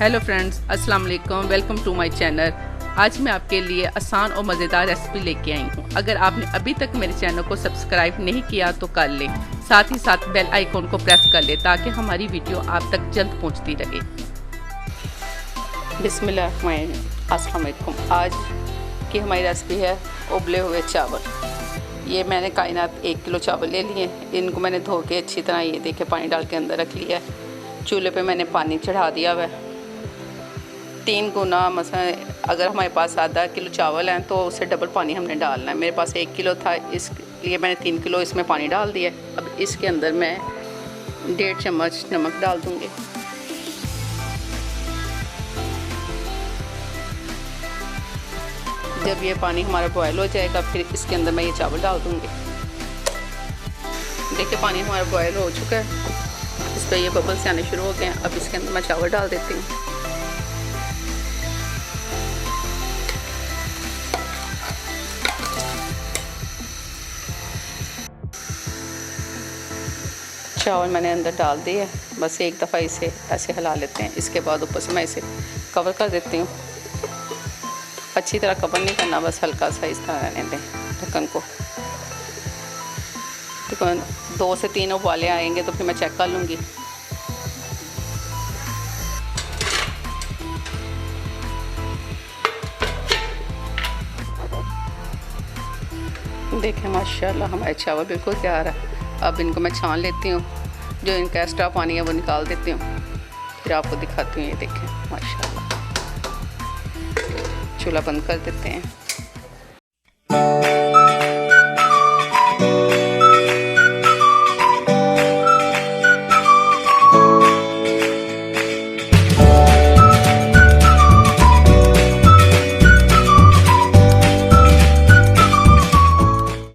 Hello friends, अस्सलाम वालेकुम, welcome to my channel. आज मैं आपके लिए आसान और मज़ेदार रेसिपी लेके आई हूँ। अगर आपने अभी तक मेरे चैनल को सब्सक्राइब नहीं किया तो कर लें, साथ ही साथ बेल आइकॉन को प्रेस कर लें ताकि हमारी वीडियो आप तक जल्द पहुँचती रहे। बिस्मिल्लाह, अस्सलाम वालेकुम। आज की हमारी रेसिपी है उबले हुए चावल। ये मैंने कायनात 1 किलो चावल ले लिए। इनको मैंने धो के अच्छी तरह ये देखे पानी डाल के अंदर रख लिया है। चूल्हे पे मैंने पानी चढ़ा दिया हुआ है 3 गुना। मसलन अगर हमारे पास आधा किलो चावल हैं तो उससे डबल पानी हमने डालना है। मेरे पास 1 किलो था, इसलिए मैंने 3 किलो इसमें पानी डाल दिया। अब इसके अंदर मैं 1.5 चम्मच नमक डाल दूँगी। जब ये पानी हमारा बॉयल हो जाएगा फिर इसके अंदर मैं ये चावल डाल दूँगी। देखिए पानी हमारा बॉयल हो चुका है, इस पर ये बबल्स आने शुरू हो गए हैं। अब इसके अंदर मैं चावल डाल देती हूँ। चावल मैंने अंदर डाल दिए, बस एक दफ़ा इसे ऐसे हिला लेते हैं। इसके बाद ऊपर से मैं इसे कवर कर देती हूँ। अच्छी तरह कवर नहीं करना, बस हल्का सा इस तरह रहने दें ढक्कन को। तो 2 से 3 उबाले आएंगे तो फिर मैं चेक कर लूँगी। देखें माशाल्लाह हमारे चावल बिल्कुल तैयार है। अब इनको मैं छान लेती हूँ, जो इनका एक्स्ट्रा पानी है वो निकाल देती हूँ, फिर आपको दिखाती हूँ। ये देखें माशाल्लाह। चूल्हा बंद कर देते हैं।